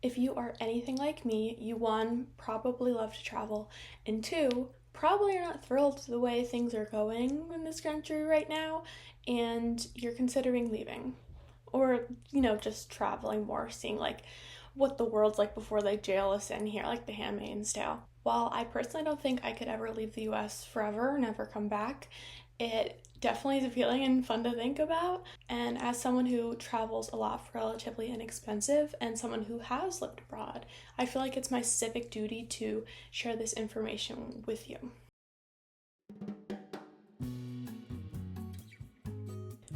If you are anything like me, you one, probably love to travel, and two, probably are not thrilled the way things are going in this country right now, and you're considering leaving. Or, just traveling more, seeing like what the world's like before they jail us in here, like the Handmaid's Tale. While I personally don't think I could ever leave the US forever, never come back, it definitely is appealing and fun to think about. And as someone who travels a lot for relatively inexpensive and someone who has lived abroad, I feel like it's my civic duty to share this information with you.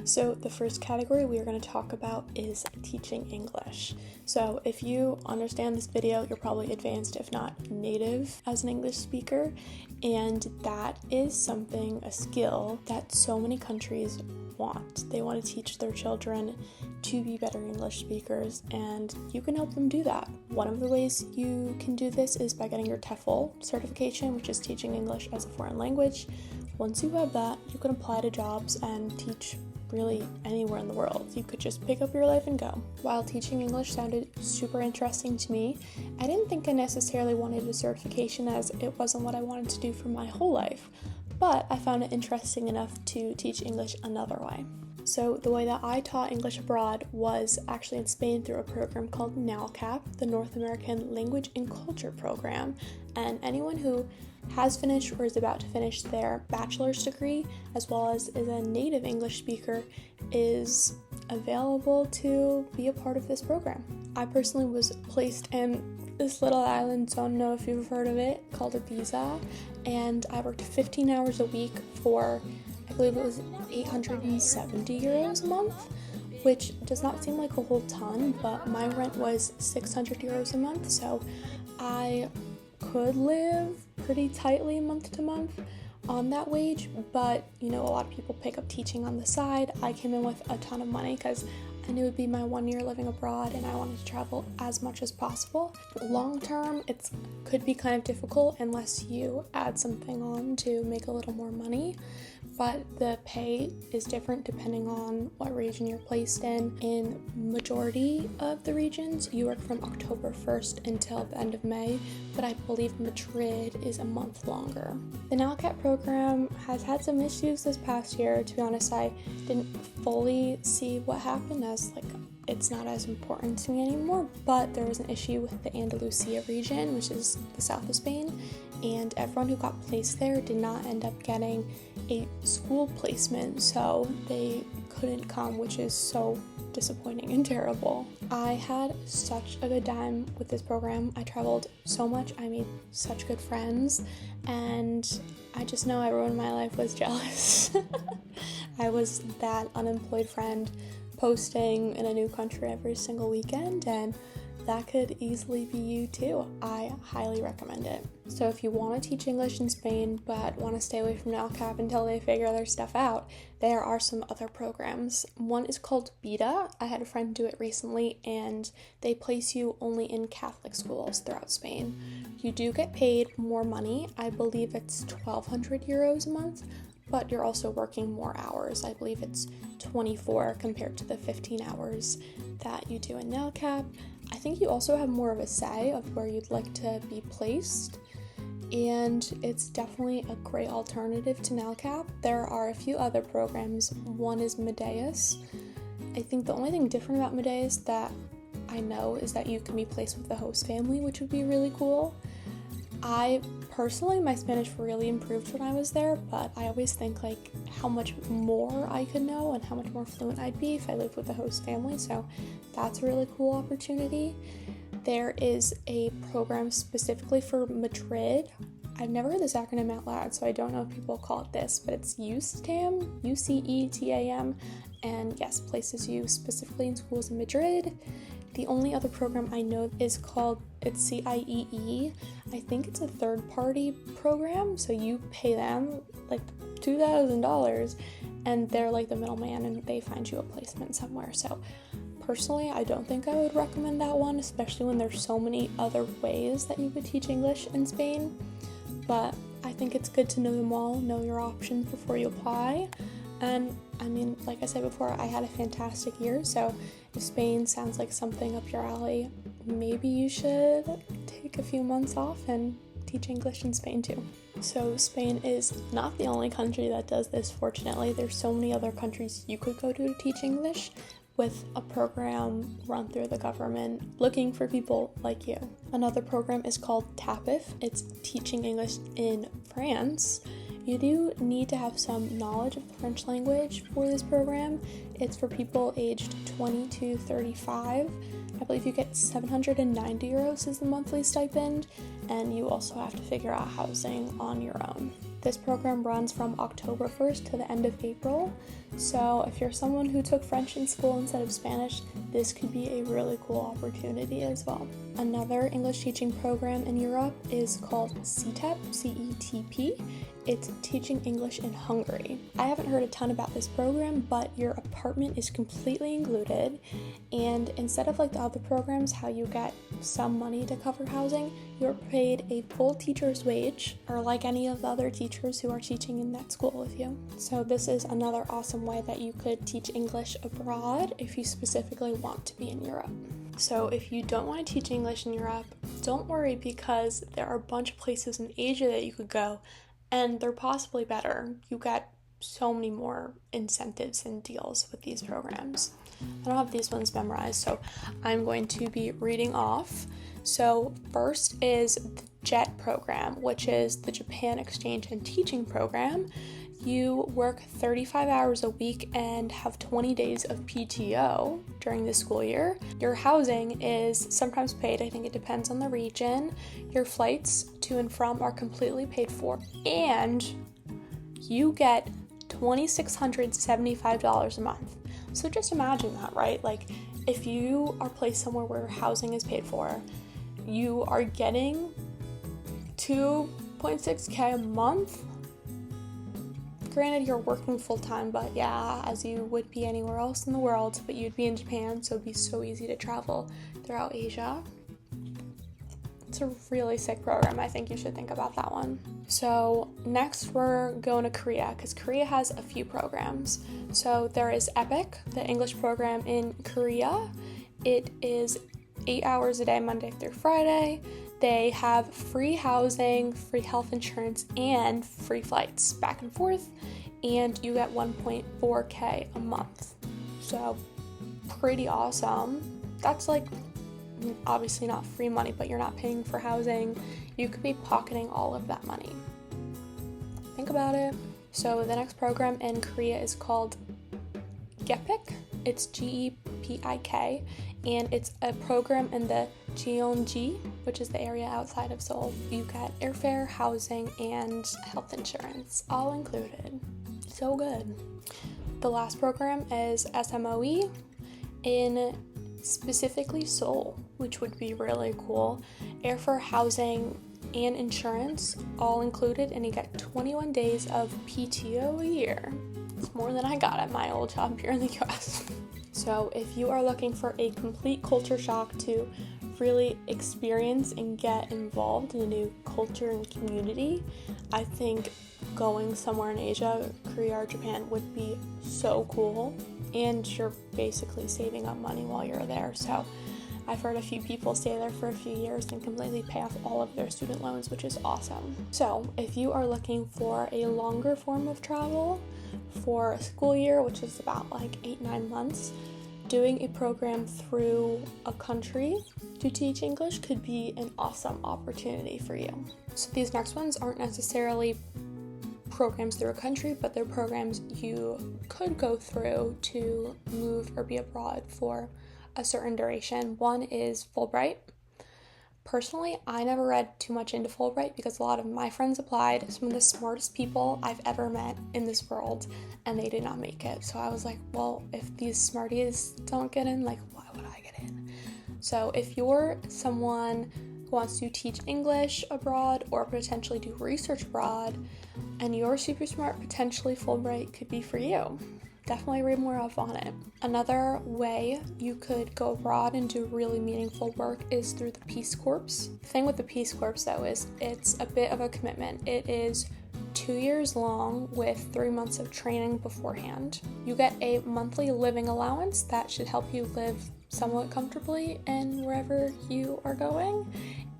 So, the first category we are going to talk about is teaching English. So, if you understand this video, you're probably advanced, if not native, as an English speaker, and that is a skill that so many countries want. They want to teach their children to be better English speakers, and you can help them do that. One of the ways you can do this is by getting your TEFL certification, which is teaching English as a foreign language. Once you have that, you can apply to jobs and teach really anywhere in the world. You could just pick up your life and go. While teaching English sounded super interesting to me, I didn't think I necessarily wanted a certification, as it wasn't what I wanted to do for my whole life, but I found it interesting enough to teach English another way. So the way that I taught English abroad was actually in Spain through a program called NALCAP, the North American Language and Culture Program, and anyone who has finished or is about to finish their bachelor's degree, as well as is a native English speaker, is available to be a part of this program. I personally was placed in this little island, don't know if you've heard of it, called Ibiza, and I worked 15 hours a week for, I believe it was 870 euros a month, which does not seem like a whole ton, but my rent was 600 euros a month, so I could live pretty tightly month to month on that wage. But a lot of people pick up teaching on the side. I came in with a ton of money because I knew it would be my 1 year living abroad and I wanted to travel as much as possible. Long term, it could be kind of difficult unless you add something on to make a little more money, but the pay is different depending on what region you're placed in. In majority of the regions, you work from October 1st until the end of May, but I believe Madrid is a month longer. The NALCAT program has had some issues this past year. To be honest, I didn't fully see what happened, as it's not as important to me anymore, but there was an issue with the Andalusia region, which is the south of Spain, and everyone who got placed there did not end up getting a school placement, so they couldn't come, which is so disappointing and terrible. I had such a good time with this program. I traveled so much, I made such good friends, and I just know everyone in my life was jealous. I was that unemployed friend posting in a new country every single weekend, and that could easily be you too. I highly recommend it. So if you want to teach English in Spain but want to stay away from NALCAP until they figure their stuff out, there are some other programs. One is called BETA. I had a friend do it recently, and they place you only in Catholic schools throughout Spain. You do get paid more money. I believe it's 1,200 euros a month, but you're also working more hours. I believe it's 24 compared to the 15 hours that you do in NALCAP. I think you also have more of a say of where you'd like to be placed, and it's definitely a great alternative to NALCAP. There are a few other programs. One is Medeas. I think the only thing different about Medeas that I know is that you can be placed with the host family, which would be really cool. My Spanish really improved when I was there, but I always think how much more I could know and how much more fluent I'd be if I lived with the host family, so that's a really cool opportunity. There is a program specifically for Madrid. I've never heard this acronym out loud, so I don't know if people call it this, but it's UCETAM, UCETAM, and yes, places you specifically in schools in Madrid. The only other program I know is called, it's CIEE. I think it's a third-party program, so you pay them $2,000, and they're the middleman, and they find you a placement somewhere. So personally, I don't think I would recommend that one, especially when there's so many other ways that you could teach English in Spain. But I think it's good to know them all, know your options before you apply. And like I said before, I had a fantastic year, so if Spain sounds like something up your alley, maybe you should take a few months off and teach English in Spain too. So Spain is not the only country that does this, fortunately. There's so many other countries you could go to teach English with a program run through the government looking for people like you. Another program is called TAPIF. It's Teaching English in France. You do need to have some knowledge of the French language for this program. It's for people aged 20 to 35. I believe you get 790 euros as the monthly stipend, and you also have to figure out housing on your own. This program runs from October 1st to the end of April, so if you're someone who took French in school instead of Spanish, this could be a really cool opportunity as well. Another English teaching program in Europe is called CETP, C-E-T-P. It's Teaching English in Hungary. I haven't heard a ton about this program, but your apartment is completely included, and instead of like the other programs, how you get some money to cover housing, you're paid a full teacher's wage, or like any of the other teachers who are teaching in that school with you. So this is another awesome way that you could teach English abroad if you specifically want to be in Europe. So if you don't want to teach English in Europe, don't worry, because there are a bunch of places in Asia that you could go, and they're possibly better. You get so many more incentives and deals with these programs. I don't have these ones memorized, so I'm going to be reading off. So first is the JET program, which is the Japan Exchange and Teaching Program. You work 35 hours a week and have 20 days of PTO during the school year. Your housing is sometimes paid, I think it depends on the region. Your flights to and from are completely paid for, and you get $2,675 a month. So just imagine that, right? Like, if you are placed somewhere where housing is paid for, you are getting $2.6K a month. Granted, you're working full-time, but yeah, as you would be anywhere else in the world, but you'd be in Japan, so it'd be so easy to travel throughout Asia. It's a really sick program. I think you should think about that one. So next we're going to Korea, because Korea has a few programs. So there is EPIC, the English program in Korea. It is 8 hours a day, Monday through Friday. They have free housing, free health insurance, and free flights back and forth, and you get 1.4K a month. So pretty awesome. That's like obviously not free money, but you're not paying for housing. You could be pocketing all of that money. Think about it. So the next program in Korea is called GEPIK. It's GEPIK, and it's a program in the Gyeonggi, which is the area outside of Seoul. You get airfare, housing, and health insurance, all included. So good. The last program is SMOE in specifically Seoul, which would be really cool. Airfare, housing, and insurance, all included, and you get 21 days of PTO a year. It's more than I got at my old job here in the US. So if you are looking for a complete culture shock to really experience and get involved in a new culture and community, I think going somewhere in Asia, Korea or Japan would be so cool, and you're basically saving up money while you're there. So I've heard a few people stay there for a few years and completely pay off all of their student loans, which is awesome. So if you are looking for a longer form of travel for a school year, which is about like 8-9 months, doing a program through a country to teach English could be an awesome opportunity for you. So these next ones aren't necessarily programs through a country, but they're programs you could go through to move or be abroad for a certain duration. One is Fulbright. Personally, I never read too much into Fulbright because a lot of my friends applied, some of the smartest people I've ever met in this world, and they did not make it. So I was like, well, if these smarties don't get in, like, why would I get in? So if you're someone who wants to teach English abroad or potentially do research abroad, and you're super smart, potentially Fulbright could be for you. Definitely read more up on it. Another way you could go abroad and do really meaningful work is through the Peace Corps. The thing with the Peace Corps, though, is it's a bit of a commitment. It is 2 years long with 3 months of training beforehand. You get a monthly living allowance that should help you live somewhat comfortably in wherever you are going.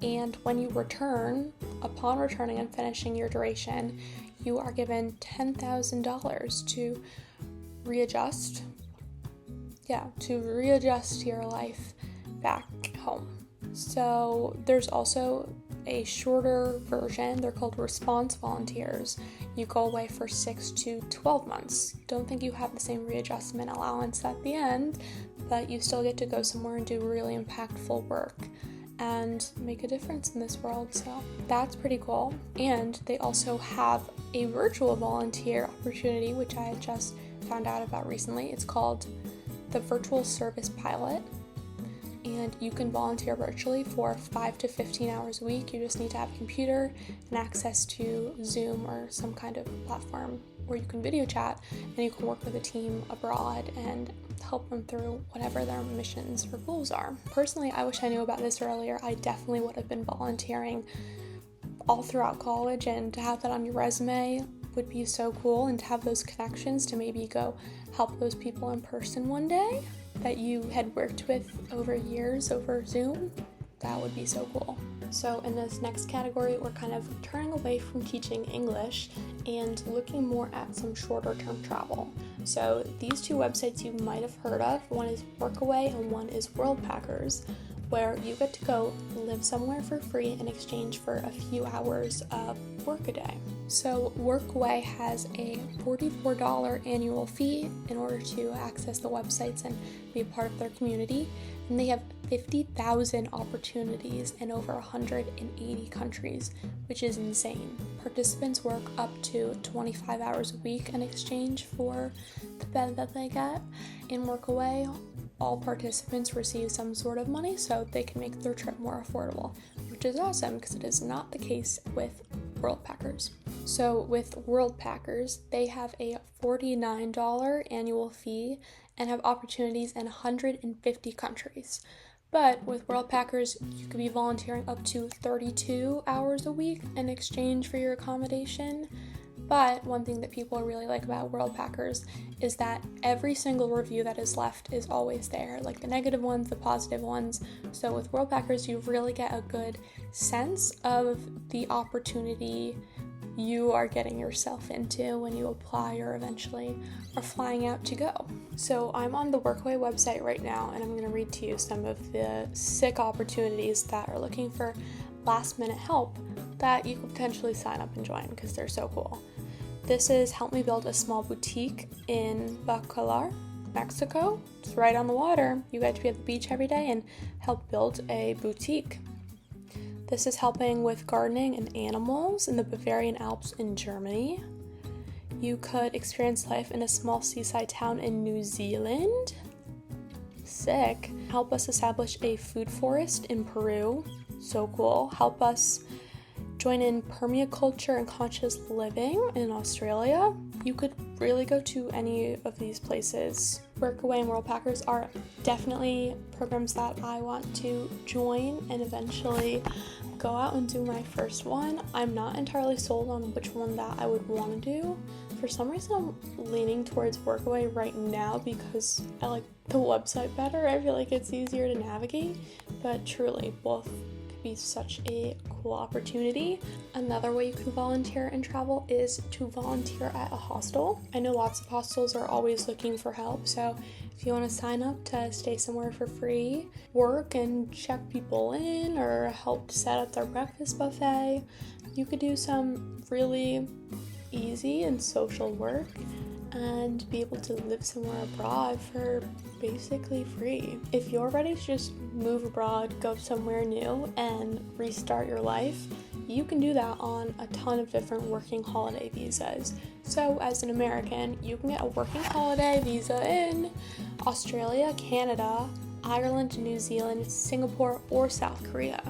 And when you return, upon returning and finishing your duration, you are given $10,000 to readjust your life back home. So there's also a shorter version. They're called response volunteers. You go away for 6 to 12 months. Don't think you have the same readjustment allowance at the end, but you still get to go somewhere and do really impactful work and make a difference in this world. So that's pretty cool. And they also have a virtual volunteer opportunity, which I had just found out about recently. It's called the Virtual Service Pilot. And you can volunteer virtually for 5 to 15 hours a week. You just need to have a computer and access to Zoom or some kind of platform where you can video chat, and you can work with a team abroad and help them through whatever their missions or goals are. Personally, I wish I knew about this earlier. I definitely would have been volunteering all throughout college, and to have that on your resume would be so cool, and to have those connections to maybe go help those people in person one day that you had worked with over years over Zoom, that would be so cool. So in this next category, we're kind of turning away from teaching English and looking more at some shorter term travel. So these two websites you might have heard of. One is Workaway and one is Worldpackers, where you get to go live somewhere for free in exchange for a few hours of work a day. So Workaway has a $44 annual fee in order to access the websites and be a part of their community, and they have 50,000 opportunities in over 180 countries, which is insane. Participants work up to 25 hours a week in exchange for the bed that they get. In Workaway, all participants receive some sort of money so they can make their trip more affordable, which is awesome because it is not the case with Worldpackers. So with Worldpackers, they have a $49 annual fee and have opportunities in 150 countries. But with Worldpackers, you could be volunteering up to 32 hours a week in exchange for your accommodation. But one thing that people really like about Worldpackers is that every single review that is left is always there, like the negative ones, the positive ones. So with Worldpackers, you really get a good sense of the opportunity you are getting yourself into when you apply or eventually are flying out to go. So I'm on the Workaway website right now, and I'm going to read to you some of the sick opportunities that are looking for last minute help that you could potentially sign up and join because they're so cool. This is help me build a small boutique in Bacalar, Mexico. It's right on the water. You get to be at the beach every day and help build a boutique. This is helping with gardening and animals in the Bavarian Alps in Germany. You could experience life in a small seaside town in New Zealand. Sick. Help us establish a food forest in Peru. So cool. Help us join in permaculture and conscious living in Australia. You could really go to any of these places. Workaway and Worldpackers are definitely programs that I want to join and eventually go out and do my first one. I'm not entirely sold on which one that I would want to do. For some reason, I'm leaning towards Workaway right now because I like the website better. I feel like it's easier to navigate, but truly, both be such a cool opportunity. Another way you can volunteer and travel is to volunteer at a hostel. I know lots of hostels are always looking for help, so if you want to sign up to stay somewhere for free, work and check people in, or help set up their breakfast buffet, you could do some really easy and social work and be able to live somewhere abroad for basically free. If you're ready to just move abroad, go somewhere new, and restart your life, you can do that on a ton of different working holiday visas. So as an American, you can get a working holiday visa in Australia, Canada, Ireland, New Zealand, Singapore, or South Korea.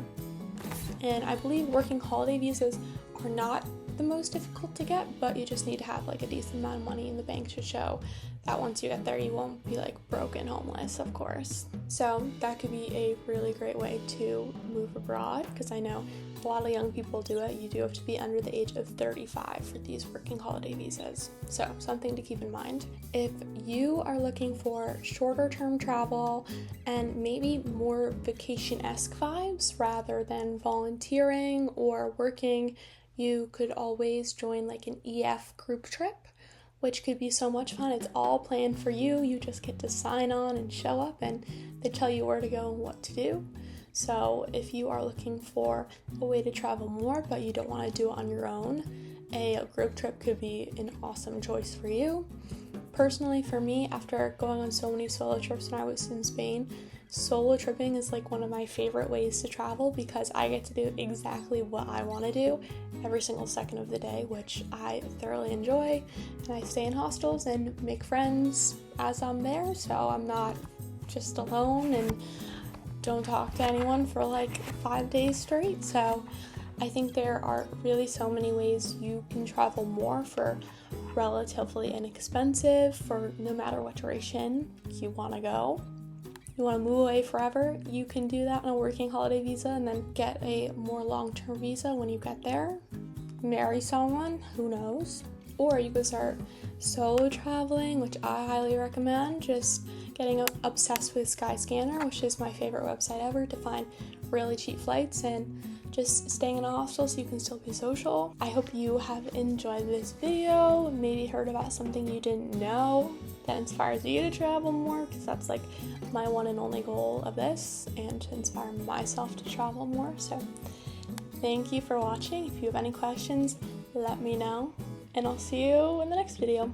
And I believe working holiday visas are not the most difficult to get, but you just need to have like a decent amount of money in the bank to show that once you get there, you won't be like broke and homeless, of course. So that could be a really great way to move abroad, because I know a lot of young people do it. You do have to be under the age of 35 for these working holiday visas. So something to keep in mind. If you are looking for shorter term travel and maybe more vacation-esque vibes rather than volunteering or working, you could always join like an EF group trip, which could be so much fun. It's all planned for you. You just get to sign on and show up, and they tell you where to go and what to do. So if you are looking for a way to travel more, but you don't want to do it on your own, a group trip could be an awesome choice for you. Personally, for me, after going on so many solo trips when I was in Spain, solo tripping is like one of my favorite ways to travel, because I get to do exactly what I want to do every single second of the day, which I thoroughly enjoy. And I stay in hostels and make friends as I'm there, so I'm not just alone and don't talk to anyone for like 5 days straight. So I think there are really so many ways you can travel more for relatively inexpensive, for no matter what duration you want to go. You want to move away forever, you can do that on a working holiday visa and then get a more long-term visa when you get there. Marry someone, who knows? Or you could start solo traveling, which I highly recommend, just getting obsessed with Skyscanner, which is my favorite website ever, to find really cheap flights and just staying in a hostel so you can still be social. I hope you have enjoyed this video, maybe heard about something you didn't know that inspires you to travel more, because that's like my one and only goal of this, and to inspire myself to travel more. So thank you for watching. If you have any questions, let me know, and I'll see you in the next video.